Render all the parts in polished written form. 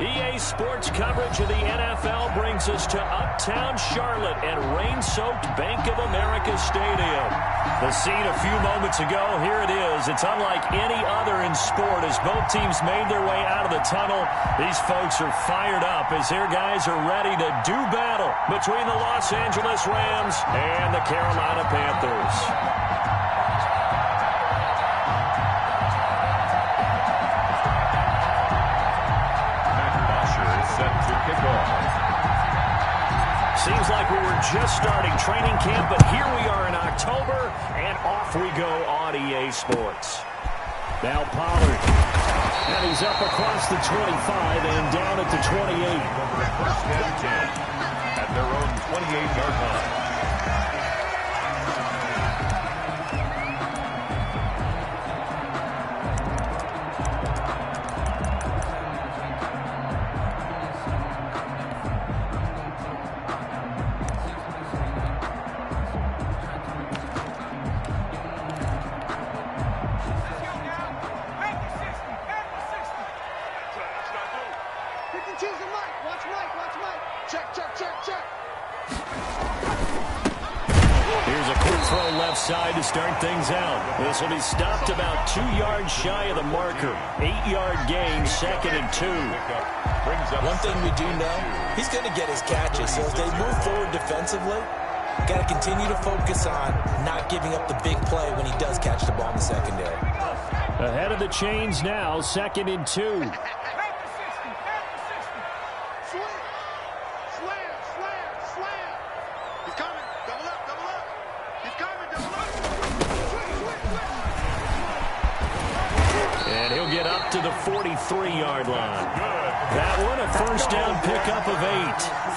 EA Sports coverage of the NFL brings us to Uptown Charlotte at rain-soaked Bank of America Stadium. The scene a few moments ago, here it is. It's unlike any other in sport as both teams made their way out of the tunnel. These folks are fired up as their guys are ready to do battle between the Los Angeles Rams and the Carolina Panthers. Seems like we were just starting training camp, but here we are in October, and off we go on EA Sports. Now Pollard, and he's up across the 25 and down at the 28. First and 10 at their own 28-yard line. Side to start things out. This will be stopped about 2 yards shy of the marker. 8-yard gain, 2nd and 2. One thing we do know, he's going to get his catches. So as they move forward defensively, got to continue to focus on not giving up the big play when he does catch the ball in the secondary. Ahead of the chains now, 2nd and 2. To the 43-yard line. That one, a first down pickup of 8.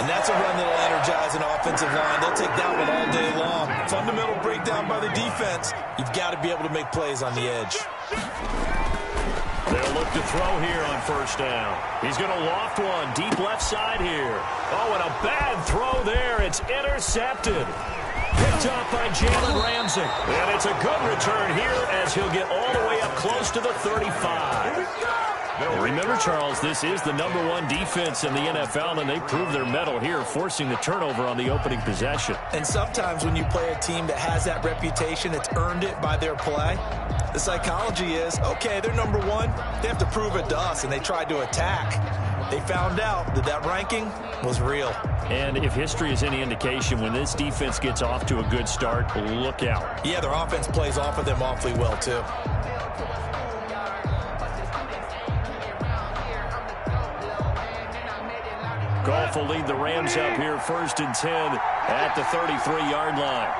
And that's a run that'll energize an offensive line. They'll take that one all day long. Fundamental breakdown by the defense. You've got to be able to make plays on the edge. They'll look to throw here on first down. He's going to loft one deep left side here. Oh, and a bad throw there. It's intercepted. Picked off by Jalen Ramsey. And it's a good return here as he'll get all the way up close to the 35. And remember, Charles, this is the #1 defense in the NFL, and they prove their mettle here, forcing the turnover on the opening possession. And sometimes when you play a team that has that reputation, it's earned it by their play. The psychology is, okay, they're #1. They have to prove it to us, and they tried to attack. They found out that that ranking was real. And if history is any indication, when this defense gets off to a good start, look out. Yeah, their offense plays off of them awfully well, too. Goff will lead the Rams up here 1st and 10 at the 33-yard line.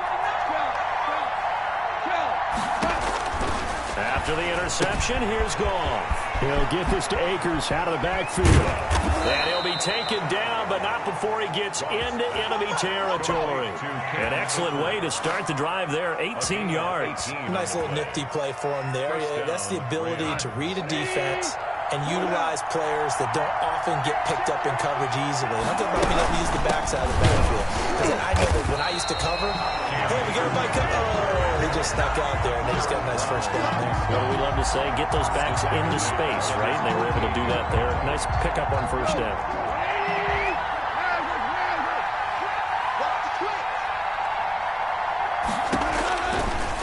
After the interception, here's Goff. He'll get this to Akers out of the backfield. And he'll be taken down, but not before he gets into enemy territory. An excellent way to start the drive there, 18 yards. Nice little nifty play for him there. Yeah, that's the ability to read a defense and utilize players that don't often get picked up in coverage easily. I'm talking about being able to use the backside of the backfield. Because I know that when I used to cover, hey, we got a bike up. Oh, he just snuck out there, and they just got a nice first down there. What do we love to say? Get those backs into space, right? And they were able to do that there. Nice pickup on first down.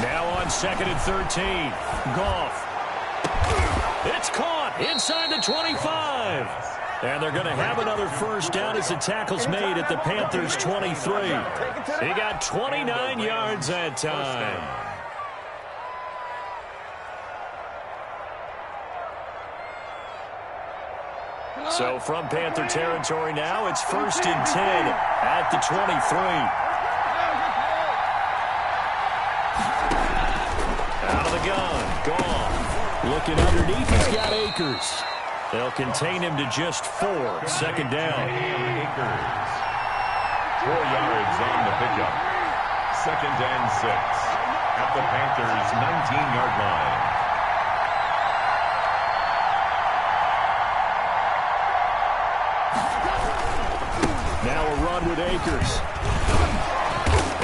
Now on 2nd and 13. Goff. It's caught inside the 25. And they're going to have another first down as the tackle's made at the Panthers' 23. He got 29 yards that time. So from Panther territory now, it's 1st and 10 at the 23. Out of the gun, Goff. Looking underneath, he's got Akers. They'll contain him to just 4. 2nd down. 4 yards on the pickup. 2nd and 6 at the Panthers' 19-yard line. Now a run with Akers.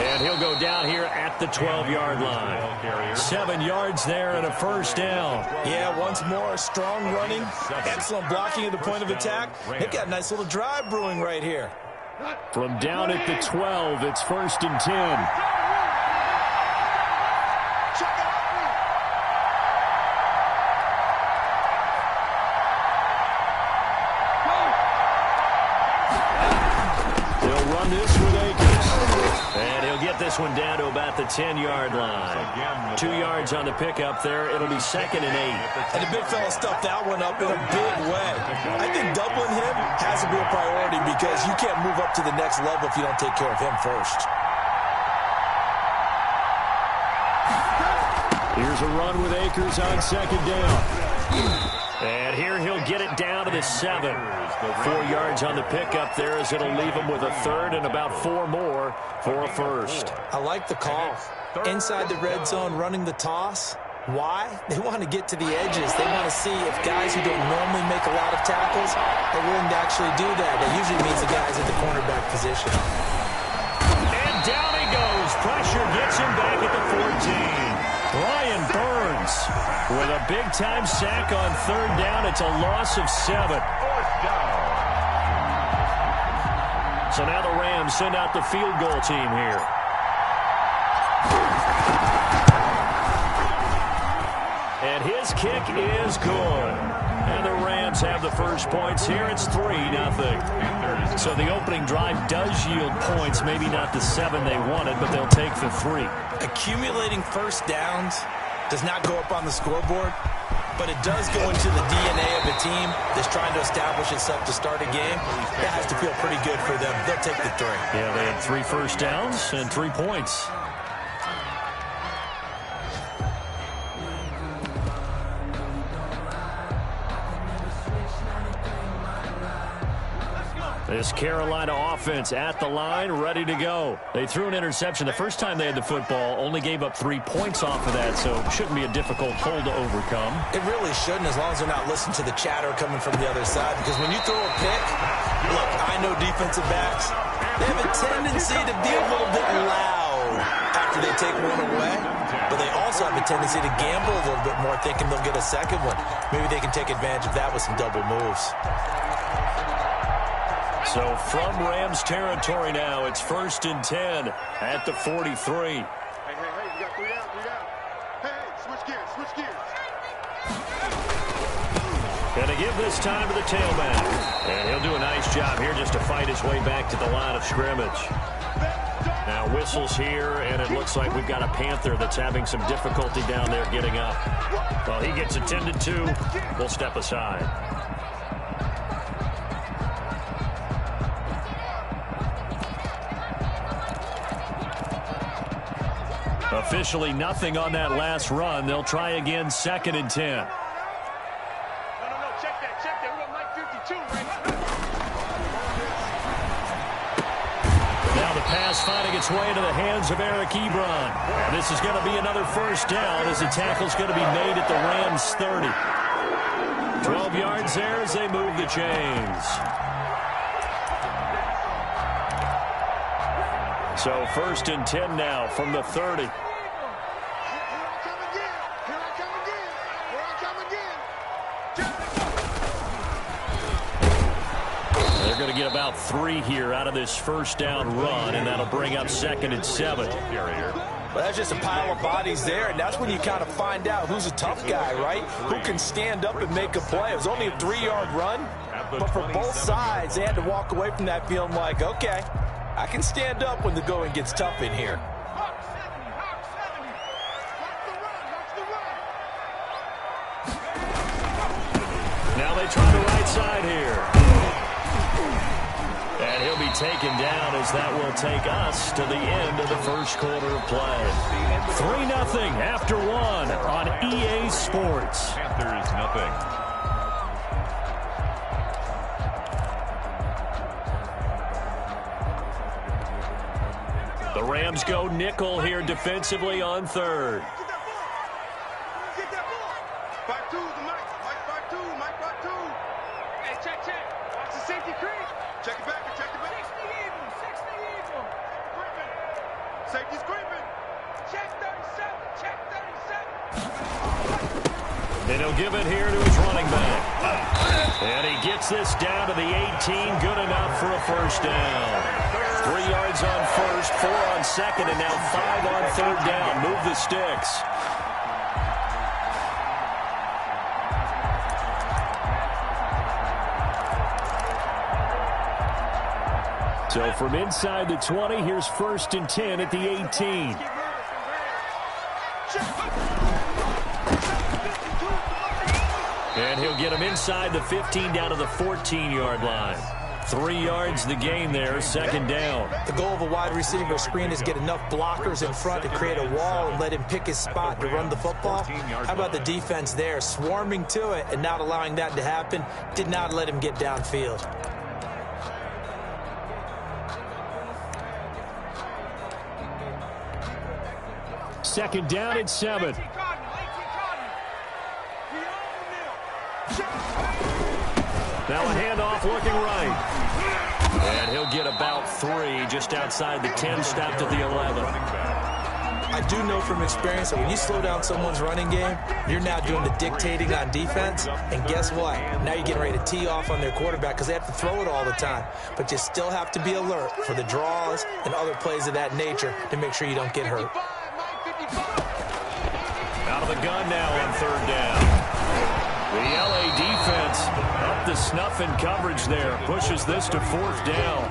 And he'll go down here at the 12-yard line. 7 yards there and a first down. Yeah, once more, strong running, excellent blocking at the point of attack. They've got a nice little drive brewing right here. From down at the 12, it's 1st and 10. This one down to about the 10-yard line. 2 yards on the pickup there. It'll be 2nd and 8. And the big fella stuffed that one up in a big way. I think doubling him has to be a priority because you can't move up to the next level if you don't take care of him first. Here's a run with Akers on 2nd down. And here he'll get it down to the 7. 4 yards on the pickup there as it'll leave him with a 3rd and about 4 more for a first. I like the call. Inside the red zone running the toss. Why? They want to get to the edges. They want to see if guys who don't normally make a lot of tackles are willing to actually do that. That usually means the guys at the cornerback position. And down he goes. Pressure gets him back at the 14. Brian Burns with a big-time sack on 3rd down. It's a loss of 7. So now the Rams send out the field goal team here. And his kick is good. And the Rams have the first points here. It's 3-0. So the opening drive does yield points. Maybe not the 7 they wanted, but they'll take the 3. Accumulating first downs does not go up on the scoreboard, but it does go into the DNA of a team that's trying to establish itself to start a game. That has to feel pretty good for them. They'll take the 3. Yeah, they had 3 first downs and 3 points. This Carolina offense at the line, ready to go. They threw an interception the first time they had the football, only gave up 3 points off of that, so it shouldn't be a difficult hole to overcome. It really shouldn't, as long as they're not listening to the chatter coming from the other side, because when you throw a pick, look, I know defensive backs, they have a tendency to be a little bit loud after they take one away, but they also have a tendency to gamble a little bit more, thinking they'll get a second one. Maybe they can take advantage of that with some double moves. So from Rams territory now, it's 1st and 10 at the 43. Hey, you got 3 down. Hey, switch gears. Gonna give this time to the tailback. And he'll do a nice job here just to fight his way back to the line of scrimmage. Now whistles here, and it looks like we've got a Panther that's having some difficulty down there getting up. Well, he gets attended to. We'll step aside. Officially nothing on that last run. They'll try again, 2nd and 10. No, check that. We got Mike 52 right Now the pass finding its way into the hands of Eric Ebron. And this is going to be another first down as the tackle's going to be made at the Rams 30. 12 yards there as they move the chains. So 1st and 10 now from the 30. They're going to get about 3 here out of this first down run, and that'll bring up 2nd and 7. But that's just a pile of bodies there, and that's when you kind of find out who's a tough guy, right? Who can stand up and make a play. It was only a 3-yard run, but for both sides, they had to walk away from that feeling like, okay, I can stand up when the going gets tough in here. Now they try the right side here. And he'll be taken down as that will take us to the end of the first quarter of play. 3-0 after 1 on EA Sports. Panthers nothing. The Rams go nickel here defensively on 3rd. Get that ball. 5-2 to Mike. Mike 5-2. Hey, check. Watch the safety creep. Check it back. 60 even. Safety's creeping. Check 37. Check 37. And he'll give it here to his running back. And he gets this down to the 18. Good enough for a first down. 3 yards on first, 4 on second, and now 5 on third down. Move the sticks. So from inside the 20, here's 1st and 10 at the 18. And he'll get him inside the 15 down to the 14-yard line. 3 yards the gain there, 2nd down. The goal of a wide receiver screen is get enough blockers in front to create a wall and let him pick his spot to run the football. How about the defense there, swarming to it and not allowing that to happen? Did not let him get downfield. Second down at 7. Now a handoff looking right. And he'll get about 3 just outside the 10, stopped at the 11. I do know from experience that when you slow down someone's running game, you're now doing the dictating on defense. And guess what? Now you're getting ready to tee off on their quarterback because they have to throw it all the time. But you still have to be alert for the draws and other plays of that nature to make sure you don't get hurt. Out of the gun now on 3rd down. The LA defense up the snuff in coverage there. Pushes this to 4th down.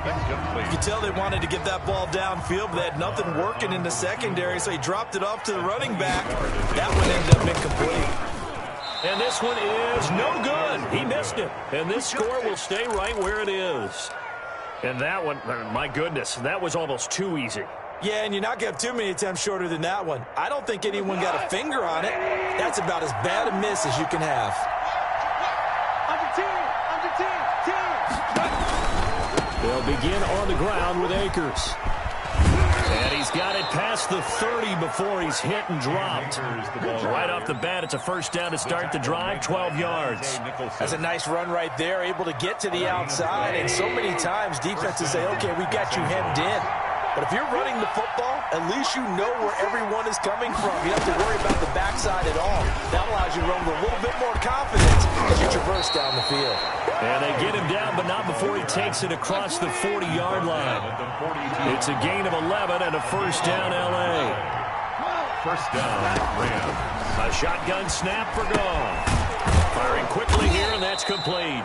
You can tell they wanted to get that ball downfield, but they had nothing working in the secondary, so he dropped it off to the running back. That one ended up incomplete. And this one is no good. He missed it. And this score will stay right where it is. And that one, my goodness, that was almost too easy. Yeah, and you're not going to have too many attempts shorter than that one. I don't think anyone got a finger on it. That's about as bad a miss as you can have. They'll begin on the ground with Akers. And he's got it past the 30 before he's hit and dropped. Right off the bat, it's a first down to start the drive, 12 yards. That's a nice run right there, able to get to the outside. And so many times defenses say, okay, we got you hemmed in. But if you're running the football, at least you know where everyone is coming from. You don't have to worry about the backside at all. That allows you to run with a little bit more confidence as you traverse down the field. And they get him down, but not before he takes it across the 40-yard line. It's a gain of 11 and a first down, L.A. First down, Rams. A shotgun snap for Goff. Firing quickly here, and that's complete.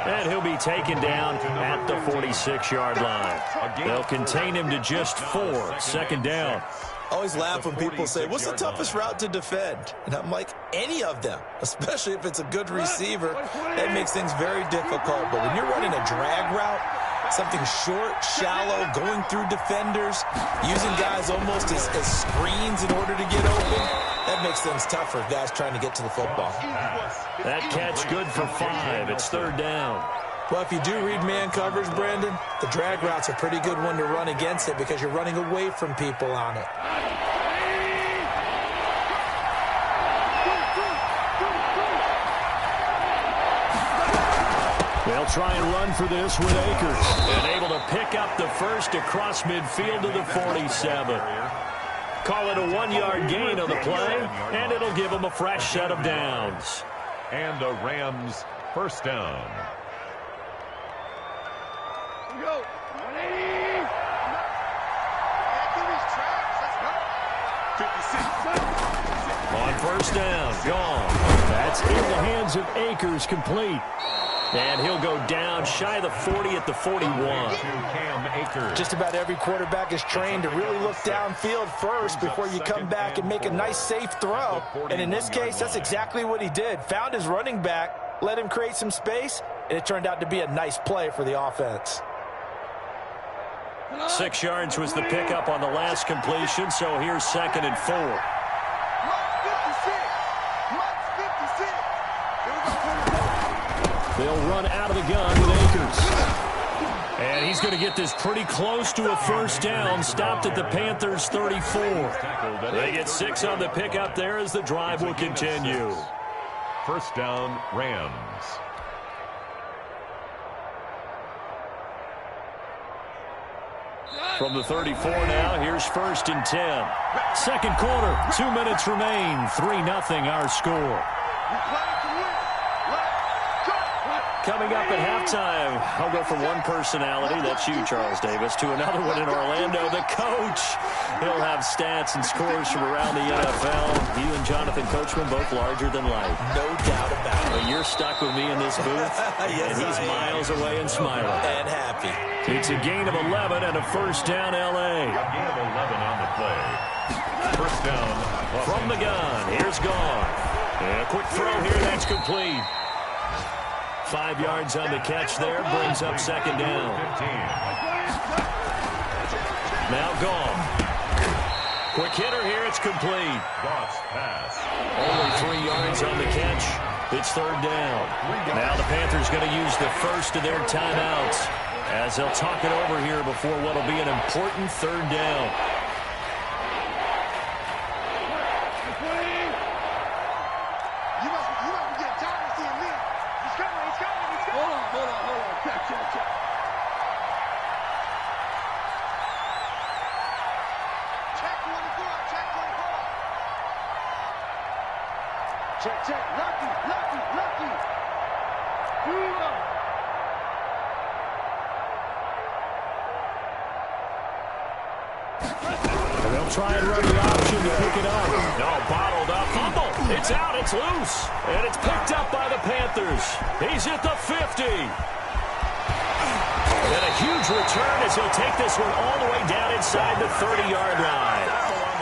And he'll be taken down at the 46-yard line. They'll contain him to just 4. 2nd down. I always laugh when people say, what's the toughest route to defend? And I'm like, any of them, especially if it's a good receiver. That makes things very difficult. But when you're running a drag route, something short, shallow, going through defenders, using guys almost as screens in order to get open, that makes things tough for guys trying to get to the football. That catch good for 5. It's 3rd down. Well, if you do read man coverage, Brandon, the drag route's a pretty good one to run against it because you're running away from people on it. They'll try and run for this with Akers. And able to pick up the first across midfield to the 47. Call it a 1-yard gain on the play, and it'll give them a fresh set of downs. And the Rams first down. Here we go. 180. On first down, gone. That's in the hands of Akers, complete. And he'll go down shy of the 40 at the 41. Just about every quarterback is trained to really look downfield first before you come back and make a nice, safe throw. And in this case, that's exactly what he did. Found his running back, let him create some space, and it turned out to be a nice play for the offense. 6 yards was the pickup on the last completion, so here's 2nd and 4. They'll run out of the gun with Akers. And he's going to get this pretty close to a first down, stopped at the Panthers' 34. They get 6 on the pickup there as the drive will continue. First down, Rams. From the 34 now, here's 1st and 10. Second quarter, 2 minutes remain. 3-0 our score. Coming up at halftime, I'll go from one personality, that's you, Charles Davis, to another one in Orlando, the coach. He'll have stats and scores from around the NFL. You and Jonathan Coachman, both larger than life. No doubt about it. But you're stuck with me in this booth, yes, and he's miles away and smiling. And happy. It's a gain of 11 and a first down, L.A. A gain of 11 on the play. First down. From the gun, here's Gone. And a quick throw here, that's complete. 5 yards on the catch there, brings up second down. Now Gone. Quick hitter here, it's complete. Goff's pass. Only 3 yards on the catch. It's third down. Now the Panthers going to use the first of their timeouts as they'll talk it over here before what will be an important third down. Check. Lucky. They'll try and run the option to pick it up. No, bottled up. Fumble. It's out. It's loose. And it's picked up by the Panthers. He's at the 50. And a huge return as he'll take this one all the way down inside the 30-yard line.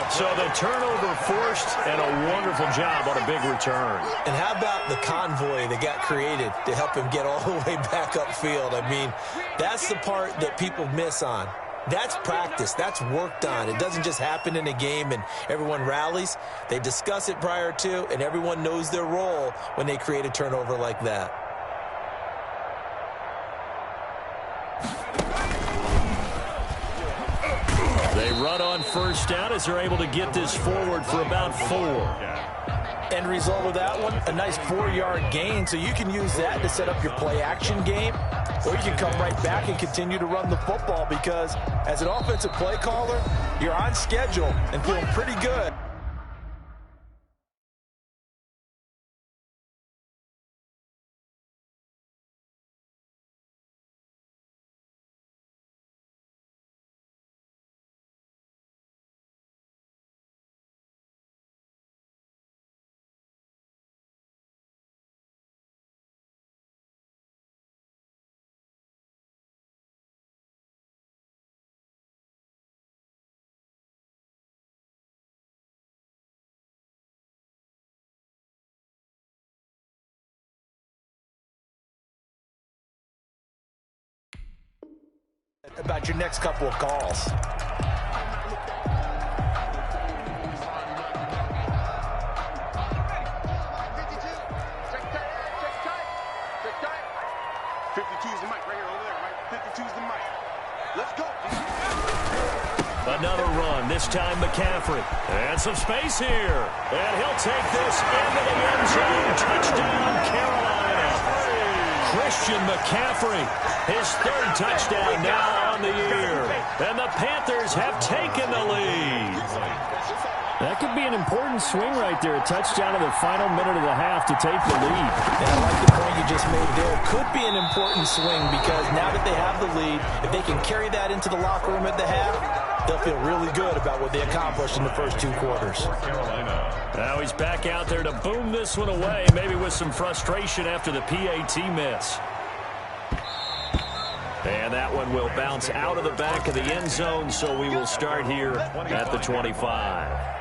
So the turnover forced, and a wonderful job on a big return. And how about the convoy that got created to help him get all the way back upfield? I mean, that's the part that people miss on. That's practice. That's worked on. It doesn't just happen in a game and everyone rallies. They discuss it prior to, and everyone knows their role when they create a turnover like that. They run on first down as they're able to get this forward for about 4. End result of that one, a nice 4-yard gain, so you can use that to set up your play-action game, or you can come right back and continue to run the football because as an offensive play caller, you're on schedule and feeling pretty good. About your next couple of calls. Check tight. 52's the mic right here over there, Mike. 52's the mic. Let's go. Another run, this time McCaffrey. And some space here. And he'll take this into the end zone. Touchdown, Carolina. Christian McCaffrey, his 3rd touchdown now on the year. And the Panthers have taken the lead. That could be an important swing right there. A touchdown in the final minute of the half to take the lead. And I like the point you just made there. Could be an important swing because now that they have the lead, if they can carry that into the locker room at the half, they'll feel really good about what they accomplished in the first 2 quarters. Now he's back out there to boom this one away, maybe with some frustration after the PAT miss. And that one will bounce out of the back of the end zone, so we will start here at the 25.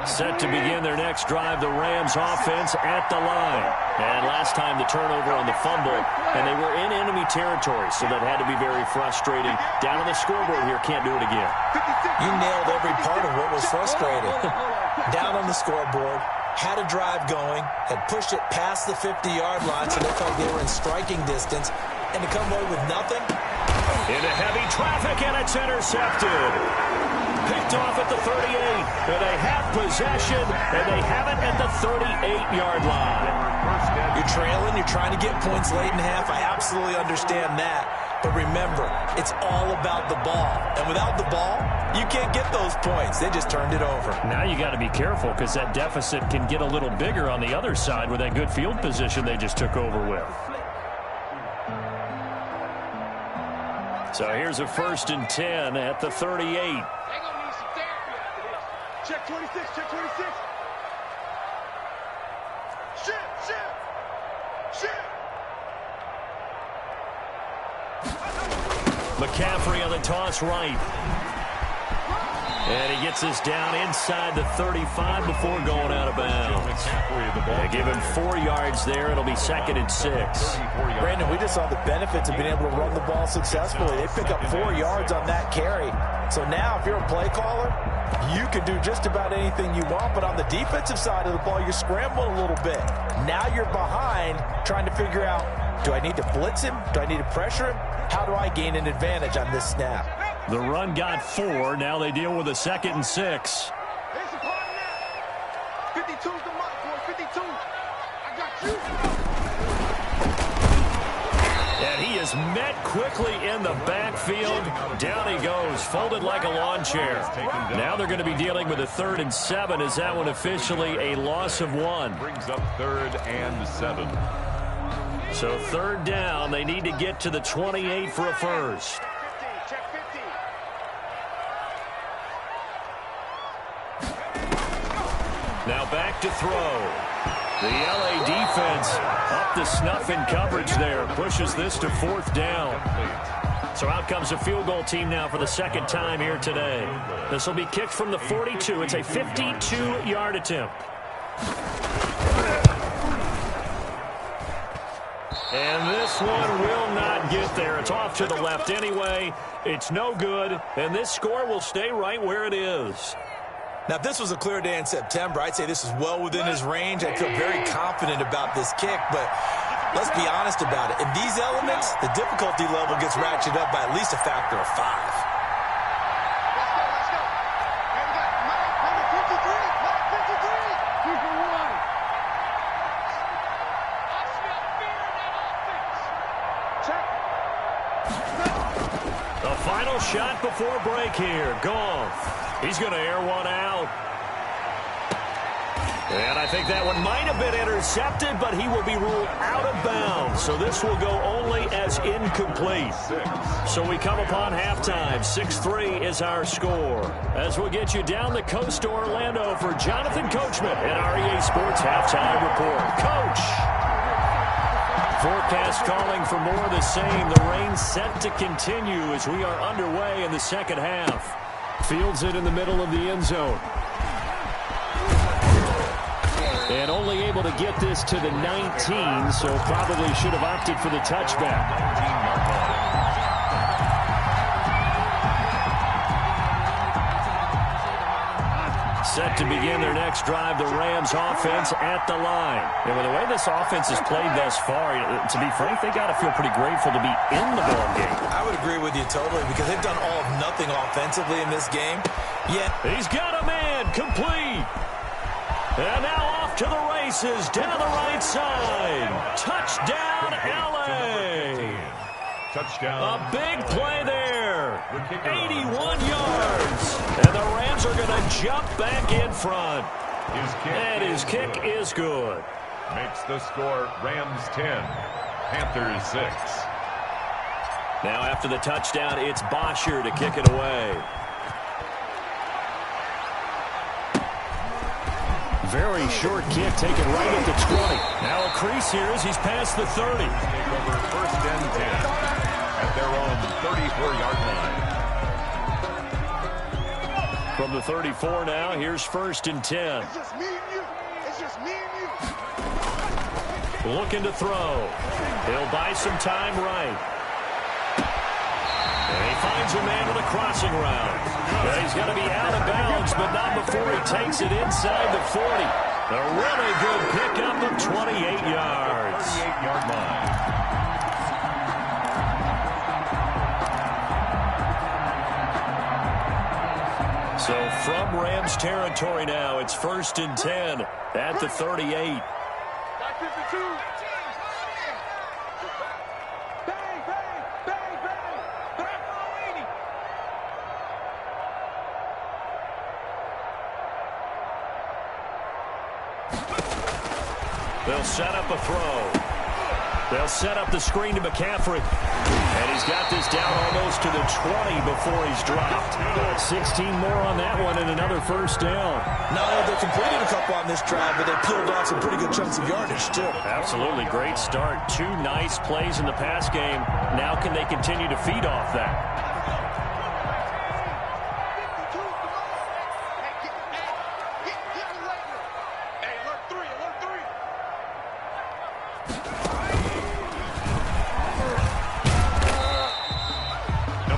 Set to begin their next drive, the Rams offense at the line. And last time the turnover on the fumble, and they were in enemy territory, so that had to be very frustrating. Down on the scoreboard here, can't do it again. You nailed every part of what was frustrating. Down on the scoreboard, had a drive going, had pushed it past the 50-yard line, so they felt they were in striking distance. and to come away with nothing? Into heavy traffic, and it's intercepted. Picked off at the 38, and they have possession, and they have it at the 38-yard line. You're trailing, you're trying to get points late in half. I absolutely understand that. But remember, it's all about the ball. And without the ball, you can't get those points. They just turned it over. Now you got to be careful because that deficit can get a little bigger on the other side with that good field position they just took over with. So here's a 1st and 10 at the 38. They're gonna need some therapy after this. Check 26, check 26. Shit. McCaffrey on the toss right. And he gets this down inside the 35 before going out of bounds. They give him 4 yards there. It'll be 2nd and 6. Brandon, we just saw the benefits of being able to run the ball successfully. They pick up 4 yards on that carry. So now if you're a play caller, you can do just about anything you want. But on the defensive side of the ball, you're scrambling a little bit. Now you're behind trying to figure out, do I need to blitz him? Do I need to pressure him? How do I gain an advantage on this snap? The run got 4. Now they deal with a 2nd and 6. Here's the part now. 52's the mark, boy. 52. I got you. And he is met quickly in the backfield. Down he goes, folded like a lawn chair. Now they're going to be dealing with a 3rd and 7. Is that one officially a loss of 1? Brings up 3rd and 7. So 3rd down. They need to get to the 28 for a first. Check 50. Now back to throw. The LA defense up to snuff in coverage there. Pushes this to 4th down. So out comes a field goal team now for the 2nd time here today. This will be kicked from the 42. It's a 52-yard attempt. And this one will not get there. It's off to the left anyway. It's no good. And this score will stay right where it is. Now, if this was a clear day in September, I'd say this is well within his range. I feel very confident about this kick, but let's be honest about it. In these elements, the difficulty level gets ratcheted up by at least a factor of 5. Let's go. And we got Mike, number 53. Mike, 53. Keep it one. I smell fear in that offense. Check. The final shot before break here. Goff. He's going to air one out. And I think that one might have been intercepted, but he will be ruled out of bounds. So this will go only as incomplete. So we come upon halftime. 6-3 is our score. As we'll get you down the coast to Orlando for Jonathan Coachman at REA Sports Halftime Report. Coach! Forecast calling for more of the same. The rain set to continue as we are underway in the 2nd half. Fields it in the middle of the end zone. And only able to get this to the 19, so probably should have opted for the touchback. Set to begin their next drive, the Rams offense at the line. And with the way this offense has played thus far, to be frank, they got to feel pretty grateful to be in the ball game. I would agree with you totally because they've done all of nothing offensively in this game. Yet he's got a man complete. And now off to the races down the right side. Touchdown, LA. Touchdown. A big play there. 81 yards. And the Rams are going to jump back in front. And his kick is good. Makes the score Rams 10, Panthers 6. Now after the touchdown, it's Bosher to kick it away. Very short kick taken right at the 20. Now a crease here as he's past the 30. Take over 1st and 10 at their own 34-yard line. From the 34 now, here's 1st and 10. It's just me and you. It's just me and you. Looking to throw. He'll buy some time right. And he finds a man with a crossing route. And he's going to be out of bounds, but not before he takes it inside the 40. A really good pickup of 28 yards. 38-yard line. So from Rams territory now, it's 1st and 10 at the 38. They'll set up a throw. They'll set up the screen to McCaffrey. And he's got this down almost to the 20 before he's dropped. 16 more on that one and another first down. Not only they completed a couple on this drive, but they peeled off some pretty good chunks of yardage, too. Absolutely. Great start. 2 nice plays in the pass game. Now can they continue to feed off that?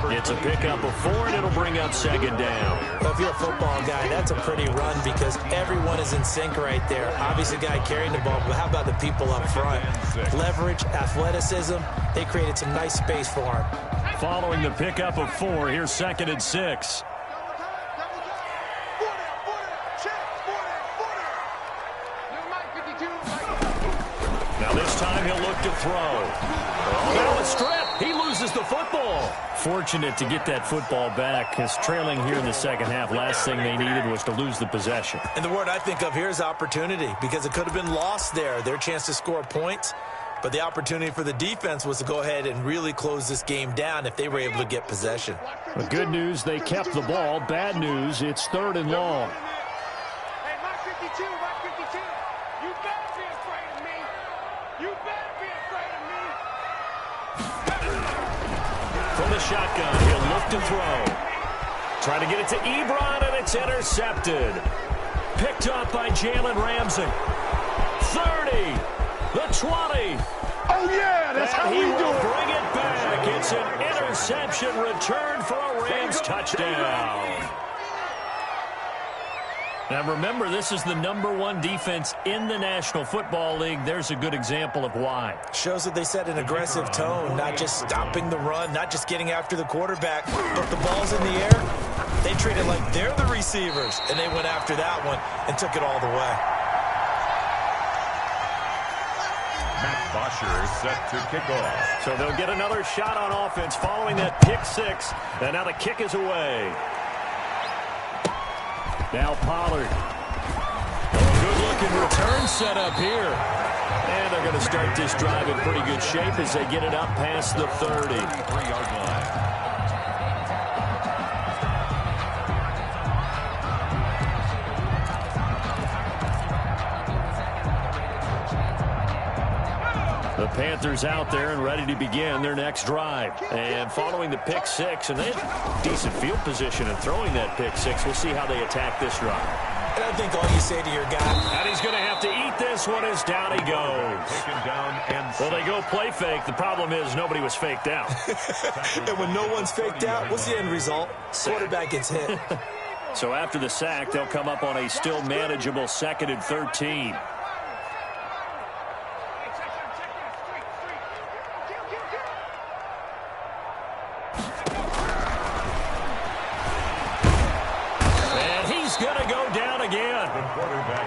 It's a pickup of 4, and it'll bring up 2nd down. Well, if you're a football guy, that's a pretty run because everyone is in sync right there. Obviously, the guy carrying the ball, but how about the people up front? Leverage, athleticism, they created some nice space for him. Following the pickup of 4, here's 2nd and 6. Now this time he'll look to throw. Now a strip. He loses the football. Fortunate to get that football back because trailing here in the second half, last thing they needed was to lose the possession. And the word I think of here is opportunity because it could have been lost there. Their chance to score points. But the opportunity for the defense was to go ahead and really close this game down if they were able to get possession. The good news, they kept the ball. Bad news, it's 3rd and long. Hey, my 52, my 52. You better be afraid of me. You better be afraid of me. From the shotgun, he'll look to throw. Trying to get it to Ebron, and it's intercepted. Picked up by Jalen Ramsey. 30, the 20. Oh, yeah, that's how we do it. He will bring it back. It's an interception return for a Rams touchdown. Now remember, this is the #1 defense in the National Football League. There's a good example of why. Shows that they set an aggressive tone, not just stopping the run, not just getting after the quarterback, but the ball's in the air. They treat it like they're the receivers, and they went after that one and took it all the way. Matt Bosher is set to kick off. So they'll get another shot on offense following that pick 6, and now the kick is away. Now Pollard. Good-looking return set up here. And they're going to start this drive in pretty good shape as they get it up past the 30. 3-yard line. The Panthers out there and ready to begin their next drive. And following the pick 6, and they had decent field position in throwing that pick 6. We'll see how they attack this drive. And I think all you say to your guy, And he's going to have to eat this one as down he goes. Taken down and Well, they go play fake. The problem is nobody was faked out. and when no one's faked out, what's the end result? Quarterback gets hit. So after the sack, they'll come up on a still manageable 2nd and 13.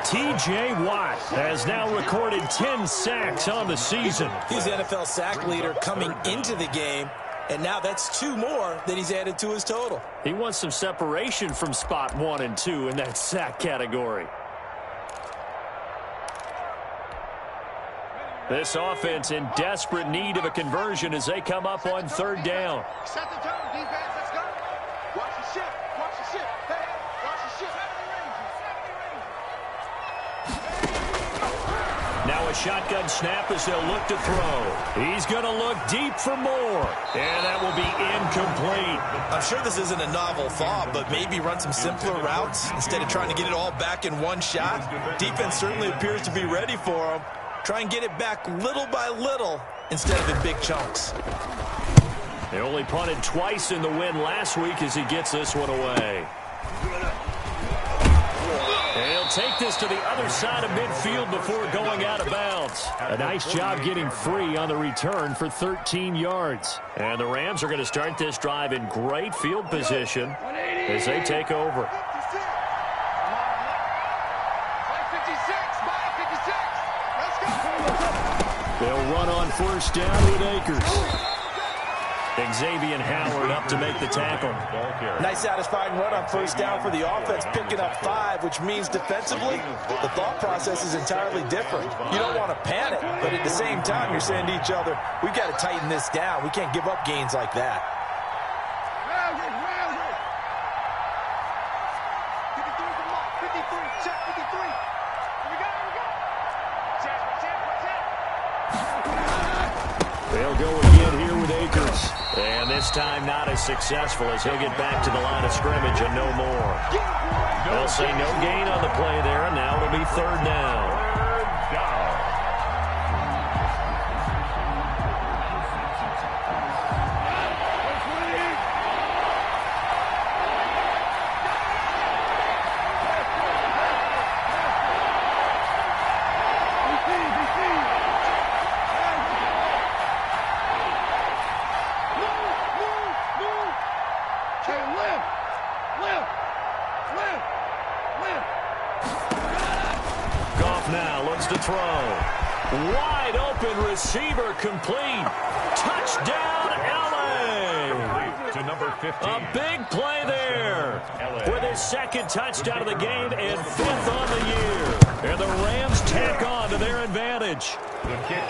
T.J. Watt has now recorded 10 sacks on the season. He's the NFL sack leader coming into the game, and now that's 2 more that he's added to his total. He wants some separation from spot 1 and 2 in that sack category. This offense in desperate need of a conversion as they come up on 3rd down. Set the tone, defense. Let's go. Watch the ship. Watch the ship. Hey, watch the ship. Now a shotgun snap as they'll look to throw. He's going to look deep for more. And that will be incomplete. I'm sure this isn't a novel thought, but maybe run some simpler routes instead of trying to get it all back in one shot. Defense certainly appears to be ready for him. Try and get it back little by little instead of in big chunks. They only punted twice in the win last week as he gets this one away. And he'll take this to the other side of midfield before going out of bounds. A nice job getting free on the return for 13 yards. And the Rams are going to start this drive in great field position as they take over. They'll run on first down with Akers. Xavier Howard up to make the tackle. Nice satisfying run on first down for the offense, picking up 5, which means defensively, the thought process is entirely different. You don't want to panic, but at the same time, you're saying to each other, we've got to tighten this down. We can't give up gains like that. 53, check 53. Here we go. Check. They'll go again here with Akers. And this time not as successful as he'll get back to the line of scrimmage and no more. They'll say no gain on the play there, and now it'll be third down. To throw. Wide open receiver complete. Touchdown, LA. To number 15. A big play there. With his second touchdown of the game and 5th on the year. And the Rams tack on to their advantage.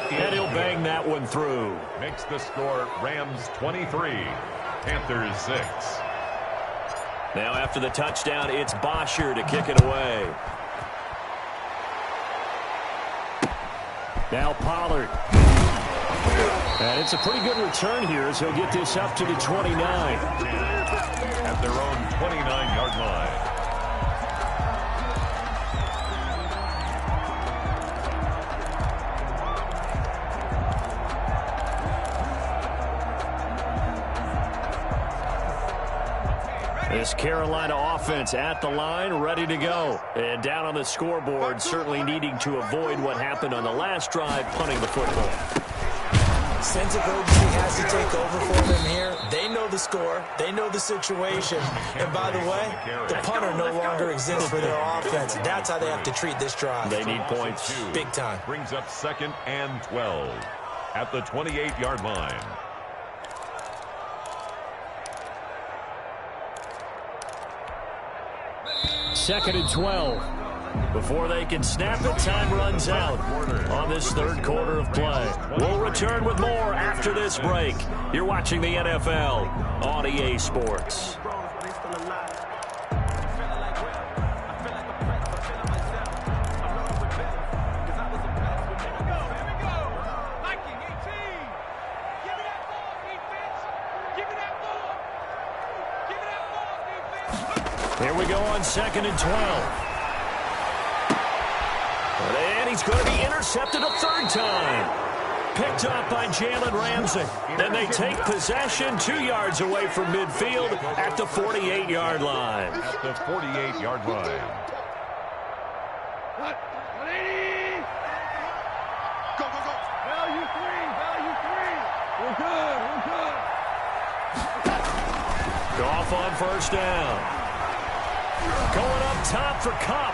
And he'll bang that one through. Makes the score Rams 23, Panthers 6. Now after the touchdown, it's Bosher to kick it away. Now Pollard. And it's a pretty good return here as he'll get this up to the 29. At their own 29-yard line. This Carolina offense at the line, ready to go. And down on the scoreboard, certainly needing to avoid what happened on the last drive, punting the football. Sense of urgency has to take over for them here. They know the score. They know the situation. And by the way, the punter no longer exists for their offense. That's how they have to treat this drive. They need points. Big time. Brings up 2nd and 12 at the 28-yard line. Second and 12. Before they can snap it, time runs out on this third quarter of play. We'll return with more after this break. You're watching the NFL on EA Sports. Here we go on 2nd and 12. And he's going to be intercepted a third time. Picked up by Jalen Ramsey. Then they take possession 2 yards away from midfield at the 48-yard line. At the 48-yard line. What? 180. Go. Value three. We're good. Goff on first down. Going up top for Kupp.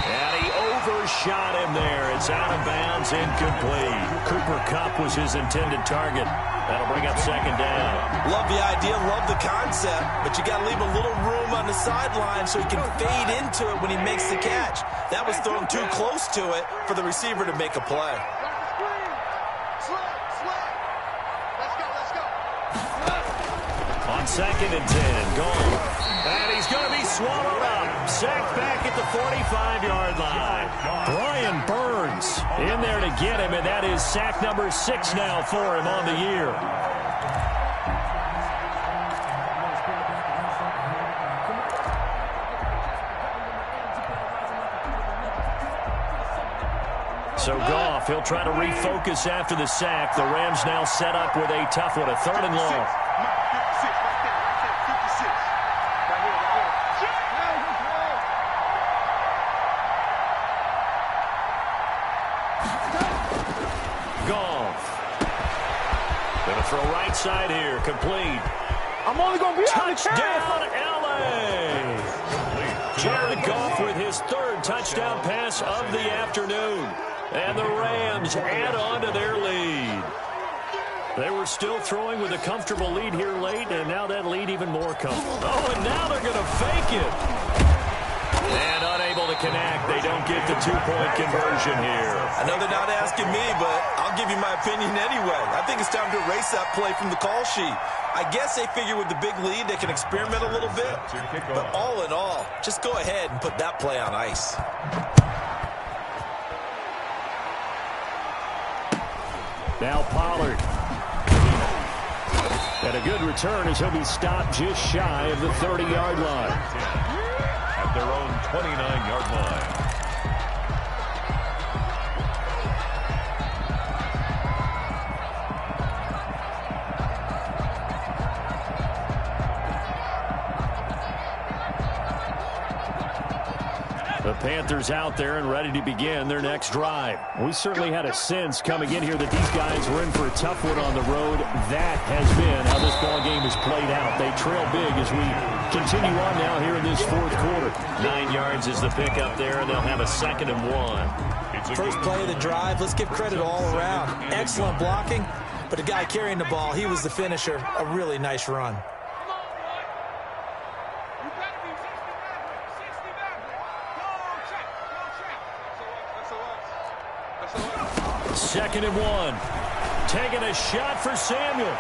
And he overshot him there. It's out of bounds, incomplete. Cooper Kupp was his intended target. That'll bring up 2nd down. Love the idea, love the concept, but you got to leave a little room on the sideline so he can fade into it when he makes the catch. That was thrown too close to it for the receiver to make a play. Let's go. On 2nd and 10, gone. And he's going to be swallowed up. Sacked back at the 45-yard line. Brian Burns in there to get him, and that is sack number 6 now for him on the year. So Goff, he'll try to refocus after the sack. The Rams now set up with a tough one, a 3rd and long. The throw right side here, complete. I'm only going to be Touchdown, L.A. Jared Goff with his third touchdown pass of the afternoon. And the Rams add on to their lead. They were still throwing with a comfortable lead here late, and now that lead even more comfortable. Oh, and now they're going to fake it. And unable to connect. They don't get the two-point conversion here. I know they're not asking me, but I'll give you my opinion anyway. I think it's time to erase that play from the call sheet. I guess they figure with the big lead they can experiment a little bit. But all in all, just go ahead and put that play on ice. Now Pollard. And a good return as he'll be stopped just shy of the 30-yard line. At their own 29-yard line. The Panthers out there and ready to begin their next drive. We certainly had a sense coming in here that these guys were in for a tough one on the road. That has been how this ball game has played out. They trail big as we continue on now here in this fourth quarter. 9 yards is the pickup there, and they'll have a 2nd and 1. First play of the drive, let's give credit all around. Excellent blocking, but the guy carrying the ball, he was the finisher. A really nice run. 2nd and 1. Taking a shot for Samuel.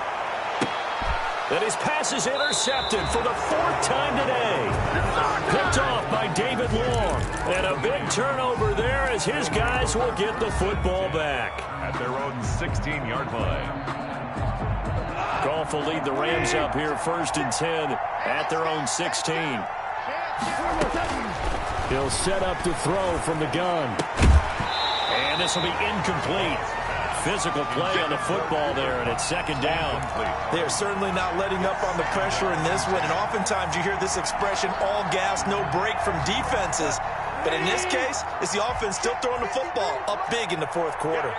And his pass is intercepted for the 4th time today. Picked off by David Long. And a big turnover there as his guys will get the football back. At their own 16-yard line. Goff will lead the Rams up here 1st and 10 at their own 16. He'll set up to throw from the gun. And this will be incomplete. Physical play on the football there, and it's 2nd down. They're certainly not letting up on the pressure in this one, and oftentimes you hear this expression, all gas, no break from defenses. But in this case, it's the offense still throwing the football up big in the fourth quarter.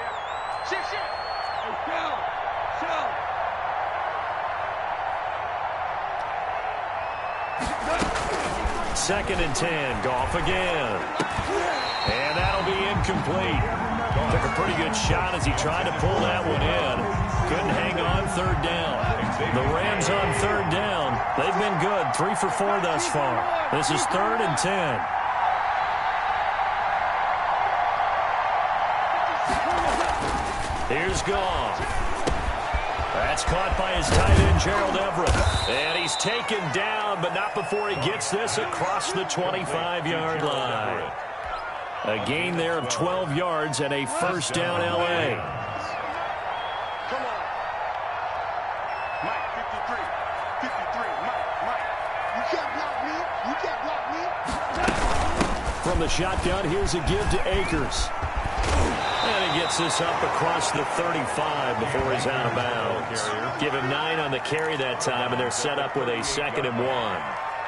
Second and 10, Goff again. And that'll be incomplete. Took a pretty good shot as he tried to pull that one in. Couldn't hang on 3rd down. The Rams on 3rd down. They've been good, 3 for 4 thus far. This is 3rd and 10. Here's Goff. That's caught by his tight end, Gerald Everett. And he's taken down, but not before he gets this across the 25-yard line. A gain there of 12 yards and a 1st down, L.A. Come on. Mike, 53. 53. Mike. You can't block me. You can't block me. From the shotgun, here's a give to Akers. And he gets this up across the 35 before he's out of bounds. Give him 9 on the carry that time, and they're set up with a 2nd and 1.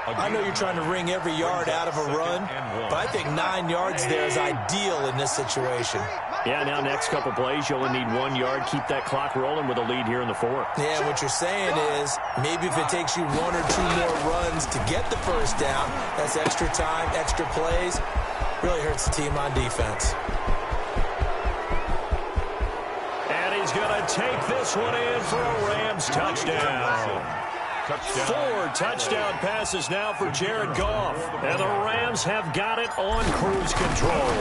I know you're trying to wring every yard out of a run, but I think 9 yards there is ideal in this situation. Yeah, now next couple plays, you only need 1 yard. Keep that clock rolling with a lead here in the 4th. Yeah, what you're saying is maybe if it takes you 1 or 2 more runs to get the 1st down, that's extra time, extra plays. Really hurts the team on defense. And he's going to take this one in for a Rams touchdown. 4 touchdown passes now for Jared Goff. And the Rams have got it on cruise control.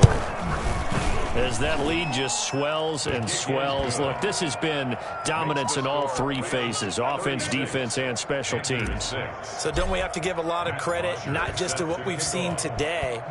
As that lead just swells and swells. Look, this has been dominance in all 3 phases. Offense, defense, and special teams. So don't we have to give a lot of credit, not just to what we've seen today,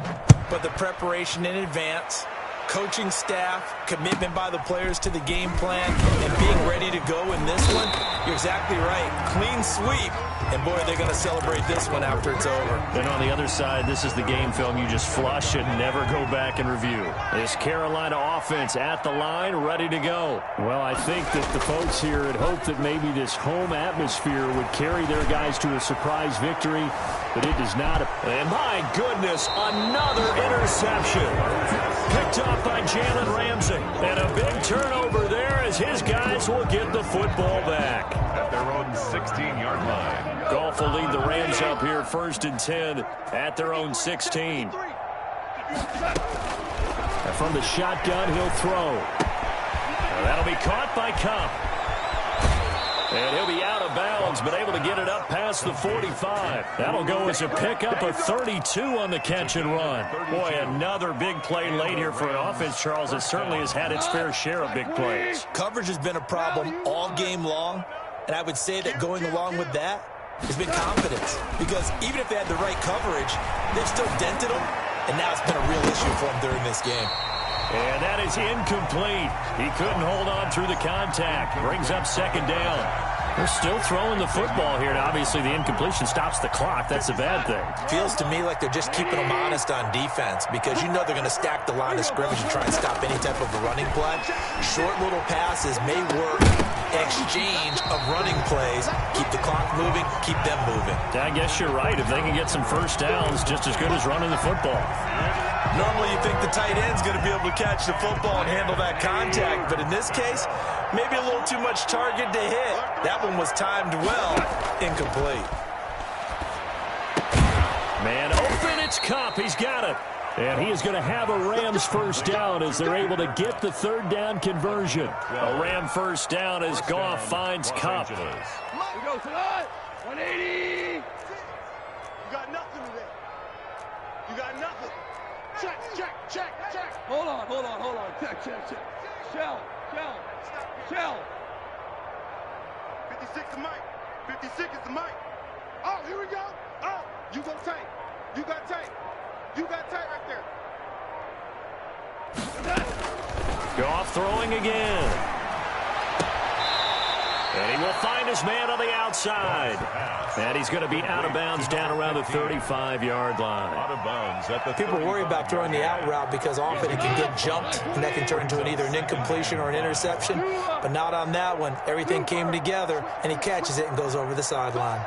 but the preparation in advance, coaching staff, commitment by the players to the game plan, and being ready to go in this one? You're exactly right. Clean sweep. And, boy, they're going to celebrate this one after it's over. And on the other side, this is the game film you just flush and never go back and review. This Carolina offense at the line, ready to go. Well, I think that the folks here had hoped that maybe this home atmosphere would carry their guys to a surprise victory, but it does not. And, my goodness, another interception. Picked off by Jalen Ramsey. And a big turnover turnover there as his guys will get the football back. At their own 16-yard line. Goff will lead the Rams up here 1st and 10 at their own 16. And from the shotgun, he'll throw. And that'll be caught by Kupp. And he'll be out of bounds, but able to get it up past the 45. That'll go as a pickup of 32 on the catch and run. Boy, another big play late here for an offense, Charles, that certainly has had its fair share of big plays. Coverage has been a problem all game long, and I would say that going along with that has been confidence. Because even if they had the right coverage, they've still dented them, and now it's been a real issue for them during this game. And that is incomplete. He couldn't hold on through the contact. Brings up 2nd down. They're still throwing the football here, and obviously the incompletion stops the clock. That's a bad thing. Feels to me like they're just keeping them honest on defense because you know they're going to stack the line of scrimmage and try and stop any type of a running play. Short little passes may work. Exchange of running plays. Keep the clock moving, keep them moving. I guess you're right. If they can get some first downs, just as good as running the football. Normally you think the tight end's going to be able to catch the football and handle that contact, but in this case, maybe a little too much target to hit. That one was timed well. Incomplete. Man open, it's Kupp. He's got it. And he is going to have a Rams first down as they're able to get the 3rd down conversion. A Ram first down as Goff finds Kupp. We go, 180. You got nothing today. You got nothing. Check. Hold on. Check. Shell. 56 is Mike. 56 is the Mike. Oh, here we go. Oh, you go tight. You got tight right there. Goff throwing again. And he will find his man on the outside. And he's going to be out of bounds down around the 35-yard line. Out of bounds at the People worry about throwing the out route because often it can get jumped, and that can turn into either an incompletion or an interception. But not on that one. Everything came together, and he catches it and goes over the sideline.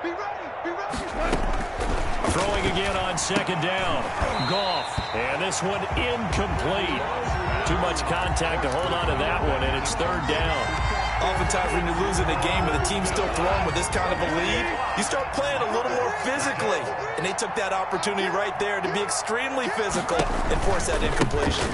Be ready. Throwing again on 2nd down. Goff. And this one incomplete. Too much contact to hold on to that one, and it's 3rd down. Oftentimes when you're losing a game and the team's still throwing with this kind of a lead, you start playing a little more physically. And they took that opportunity right there to be extremely physical and force that incompletion.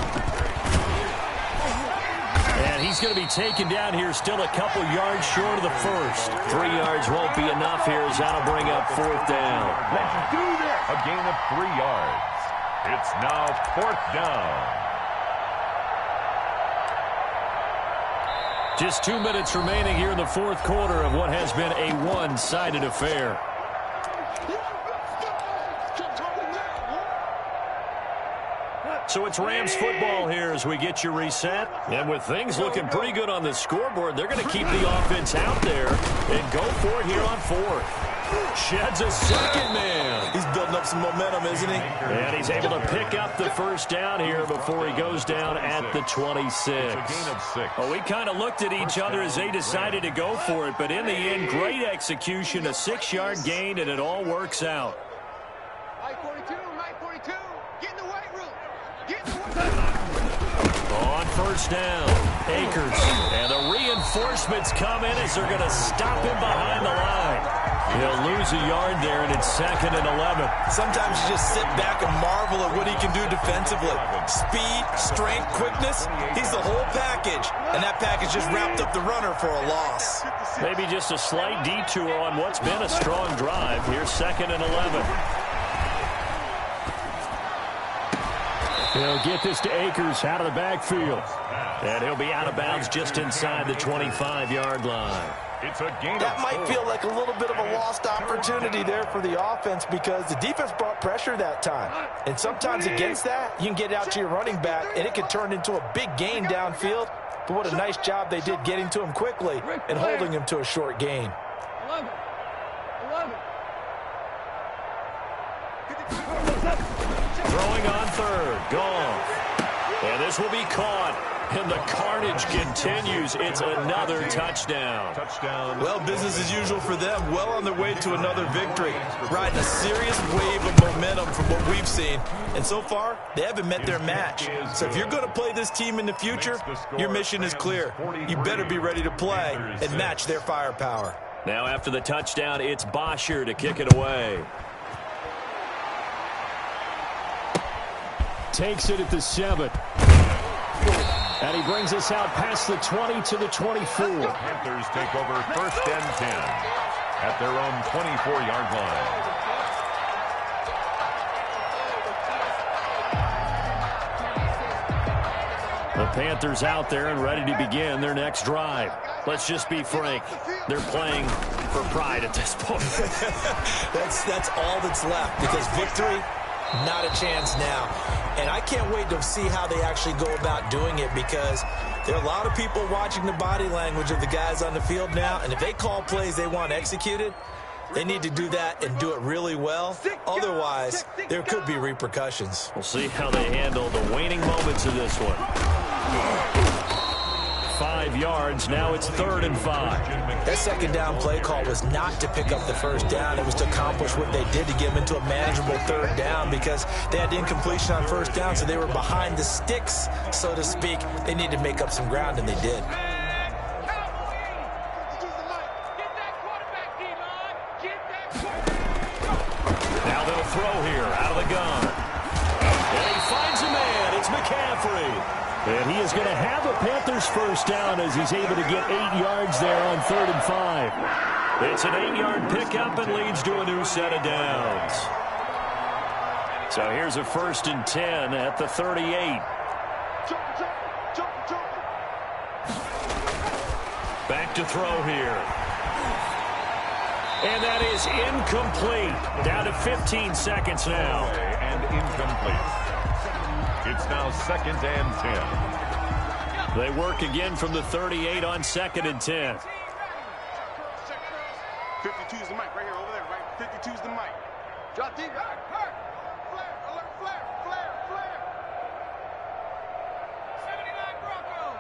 And he's going to be taken down here still a couple yards short of the first. 3 yards won't be enough here as that'll bring up 4th down. Let's do this. A gain of 3 yards. It's now 4th down. Just 2 minutes remaining here in the 4th quarter of what has been a one-sided affair. So it's Rams football here as we get you reset. And with things looking pretty good on the scoreboard, they're going to keep the offense out there and go for it here on 4th. Sheds a 2nd man. He's building up some momentum, isn't he? And he's able to pick up the first down here before he goes down at the 26. It's a gain of 6. Well, we kind of looked at each other as they decided to go for it, but in the end, great execution, a 6-yard gain, and it all works out. Mike 42, get in the weight room. On first down, Akers. And the reinforcements come in as they're going to stop him behind the line. He'll lose a yard there, and it's 2nd and 11. Sometimes you just sit back and marvel at what he can do defensively. Speed, strength, quickness, he's the whole package. And that package just wrapped up the runner for a loss. Maybe just a slight detour on what's been a strong drive. Here's 2nd and 11. He'll get this to Akers out of the backfield. And he'll be out of bounds just inside the 25-yard line. It's a gain That of might 4. feel like a little bit of a lost opportunity there for the offense because the defense brought pressure that time. And sometimes against that, you can get out to your running back, and it can turn into a big gain downfield. But what a nice job they did getting to him quickly and holding him to a short gain. 11. Throwing on 3rd. Goff. And this will be caught. And the carnage continues. It's another touchdown. Well, business as usual for them. Well on their way to another victory. Riding a serious wave of momentum from what we've seen. And so far, they haven't met their match. So if you're going to play this team in the future, your mission is clear. You better be ready to play and match their firepower. Now after the touchdown, it's Bosher to kick it away. Takes it at the 7. And he brings us out past the 20 to the 24. The Panthers take over 1st and 10 at their own 24-yard line. The Panthers out there and ready to begin their next drive. Let's just be frank. They're playing for pride at this point. That's all that's left, because victory, not a chance now. And I can't wait to see how they actually go about doing it, because there are a lot of people watching the body language of the guys on the field now, and if they call plays they want executed, they need to do that and do it really well. Otherwise, there could be repercussions. We'll see how they handle the waning moments of this one. 5 yards. Now it's 3rd and 5. That second down play call was not to pick up the first down. It was to accomplish what they did, to get them into a manageable 3rd down, because they had incompletion on first down, so they were behind the sticks, so to speak. They needed to make up some ground, and they did. Now they'll throw here out of the gun. And he finds a man. It's McCaffrey. And he is going to have a Panthers first down as he's able to get 8 yards there on 3rd and 5. It's an 8-yard pickup and leads to a new set of downs. So here's a 1st and 10 at the 38. Back to throw here. And that is incomplete. Down to 15 seconds now. And incomplete. It's now 2nd and 10. They work again from the 38 on 2nd and 10. 52's the mic right here, over there, right? 52's the mic. Drop deep. Flare, alert, flare. 79 Bronco.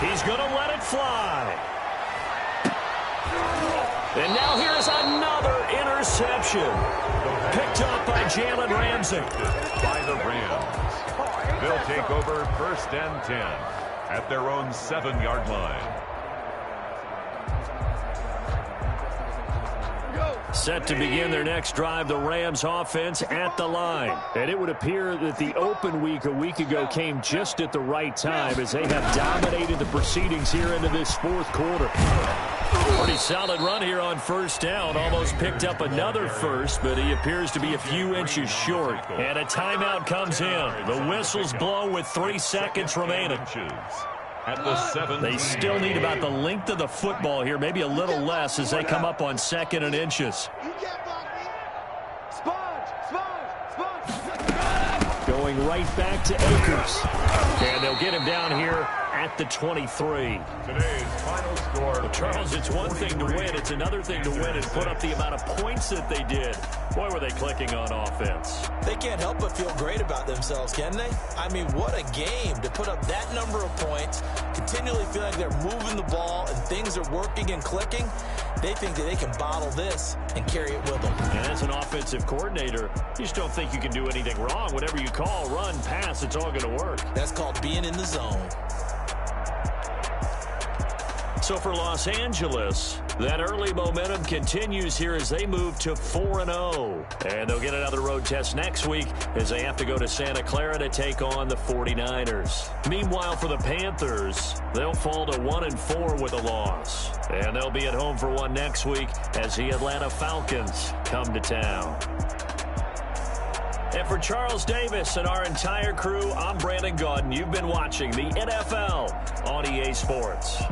He's going to let it fly. And now here's another interception. Picked up by Jalen Ramsey. By the Rams. They'll take over 1st and 10 at their own 7-yard line. Set to begin their next drive, the Rams offense at the line. And it would appear that the open week a week ago came just at the right time, as they have dominated the proceedings here into this 4th quarter. Pretty solid run here on first down. Almost picked up another first, but he appears to be a few inches short. And a timeout comes in. The whistles blow with 3 seconds remaining. At the 7. They still need about the length of the football here, maybe a little less, as they come up on 2nd and inches. Going right back to Akers. And they'll get him down here at the 23. Today's final score. Well, Charles, it's one thing to win. It's another thing to win and put up the amount of points that they did. Boy, were they clicking on offense. They can't help but feel great about themselves, can they? I mean, what a game to put up that number of points, continually feel like they're moving the ball and things are working and clicking. They think that they can bottle this and carry it with them. And as an offensive coordinator, you just don't think you can do anything wrong. Whatever you call, run, pass, it's all going to work. That's called being in the zone. So for Los Angeles, that early momentum continues here as they move to 4-0. And they'll get another road test next week as they have to go to Santa Clara to take on the 49ers. Meanwhile, for the Panthers, they'll fall to 1-4 with a loss. And they'll be at home for one next week as the Atlanta Falcons come to town. And for Charles Davis and our entire crew, I'm Brandon Gaudin. You've been watching the NFL on EA Sports.